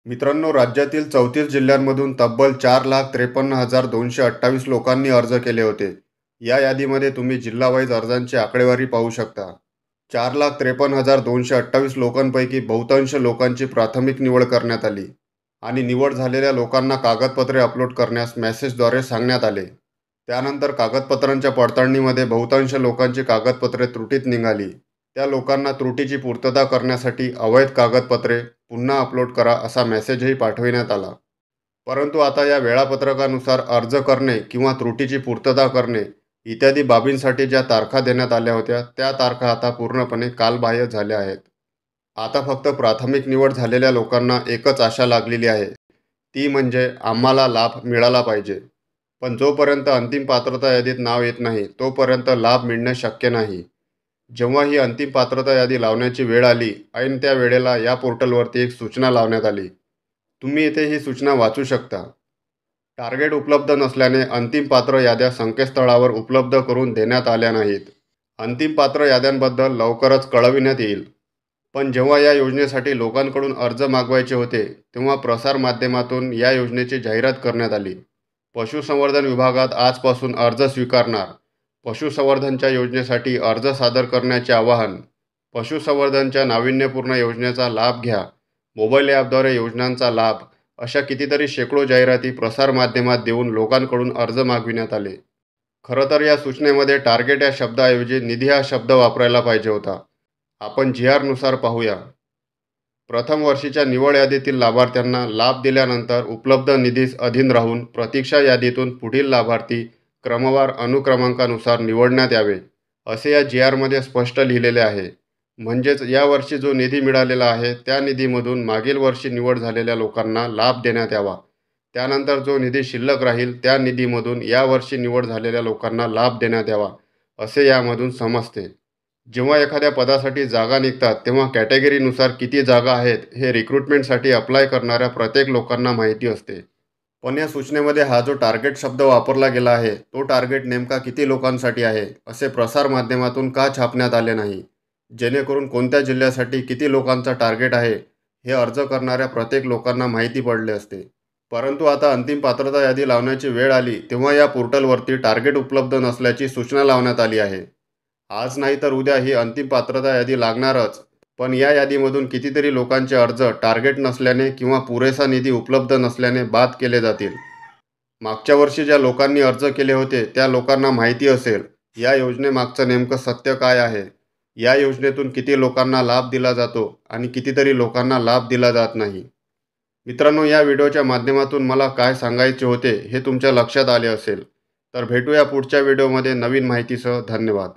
मित्रांनो, राज्यातील 34 जिल्ह्यांमधून तब्बल 4,53,228 लोकांनी अर्ज केले होते. या यादीमध्ये तुम्ही जिल्हावाईज अर्जांची आकडेवारी पाहू शकता. 4,53,228 लोकांपैकी बहुतांश लोकांची प्राथमिक निवड करण्यात आली आणि निवड झालेल्या लोकांना कागदपत्रे अपलोड करण्यास मेसेजद्वारे सांगण्यात आले. त्यानंतर कागदपत्रांच्या पडताळणीमध्ये बहुतांश लोकांची कागदपत्रे त्रुटीत निघाली. त्या लोकांना त्रुटीची पूर्तता करण्यासाठी अवैध कागदपत्रे पुन्हा अपलोड करा असा मेसेजही पाठविण्यात आला. परंतु आता या वेळापत्रकानुसार अर्ज करणे किंवा त्रुटीची पूर्तता करणे इत्यादी बाबींसाठी ज्या तारखा देण्यात आल्या होत्या त्या तारखा आता पूर्णपणे कालबाह्य झाल्या आहेत. आता फक्त प्राथमिक निवड झालेल्या लोकांना एकच आशा लागलेली आहे, ती म्हणजे आम्हाला लाभ मिळाला पाहिजे. पण जोपर्यंत अंतिम पात्रता यादीत नाव येत नाही तोपर्यंत लाभ मिळणे शक्य नाही. जेव्हा ही अंतिम पात्रता यादी लावण्याची वेळ आली, ऐन त्या वेळेला या पोर्टलवरती एक सूचना लावण्यात आली. तुम्ही इथे ही सूचना वाचू शकता. टार्गेट उपलब्ध नसल्याने अंतिम पात्र याद्या संकेतस्थळावर उपलब्ध करून देण्यात आल्या नाहीत. अंतिम पात्र याद्यांबद्दल लवकरच कळविण्यात येईल. पण जेव्हा या योजनेसाठी लोकांकडून अर्ज मागवायचे होते तेव्हा प्रसारमाध्यमातून या योजनेची जाहिरात करण्यात आली. पशुसंवर्धन विभागात आजपासून अर्ज स्वीकारणार. पशुसंवर्धनच्या योजनेसाठी अर्ज सादर करण्याचे आवाहन. पशुसंवर्धनच्या नाविन्यपूर्ण योजनेचा लाभ घ्या. मोबाईल ॲपद्वारे योजनांचा लाभ. अशा कितीतरी शेकडो जाहिराती प्रसारमाध्यमात देऊन लोकांकडून अर्ज मागविण्यात आले. खरं तर या सूचनेमध्ये टार्गेट या शब्दाऐवजी निधी हा शब्द वापरायला पाहिजे होता. आपण GR नुसार पाहूया. प्रथम वर्षीच्या निवड यादीतील लाभार्थ्यांना लाभ दिल्यानंतर उपलब्ध निधीस अधीन राहून प्रतीक्षा यादीतून पुढील लाभार्थी क्रमवार अनुक्रमांकानुसार निवडण्यात यावे, असे या GRमध्ये स्पष्ट लिहिलेले आहे. म्हणजेच यावर्षी जो निधी मिळालेला आहे त्या निधीमधून मागील वर्षी निवड झालेल्या लोकांना लाभ देण्यात यावा. त्यानंतर जो निधी शिल्लक राहील त्या निधीमधून यावर्षी निवड झालेल्या लोकांना लाभ देण्यात यावा, असे यामधून समजते. जेव्हा एखाद्या पदासाठी जागा निघतात तेव्हा कॅटेगरीनुसार किती जागा आहेत हे रिक्रुटमेंटसाठी अप्लाय करणाऱ्या प्रत्येक लोकांना माहिती असते. पण या सूचनेमध्ये हा जो टार्गेट शब्द वापरला गेला आहे तो टार्गेट नेमका किती लोकांसाठी आहे असे प्रसारमाध्यमातून का छापण्यात आले नाही, जेणेकरून कोणत्या जिल्ह्यासाठी किती लोकांचा टार्गेट आहे हे अर्ज करणाऱ्या प्रत्येक लोकांना माहिती पडले असते. परंतु आता अंतिम पात्रता यादी लावण्याची वेळ आली तेव्हा या पोर्टलवरती टार्गेट उपलब्ध नसल्याची सूचना लावण्यात आली आहे. आज नाही तर उद्या ही अंतिम पात्रता यादी लागणारच. पण या यादीमधून कितीतरी लोकांचे अर्ज टार्गेट नसल्याने किंवा पुरेसा निधी उपलब्ध नसल्याने बाद केले जातील. मागच्या वर्षी ज्या लोकांनी अर्ज केले होते त्या लोकांना माहिती असेल या योजनेमागचं नेमकं सत्य काय आहे. या योजनेतून किती लोकांना लाभ दिला जातो आणि कितीतरी लोकांना लाभ दिला जात नाही. मित्रांनो, या व्हिडिओच्या माध्यमातून मला काय सांगायचे होते हे तुमच्या लक्षात आले असेल. तर भेटूया पुढच्या व्हिडिओमध्ये नवीन माहितीसह. धन्यवाद.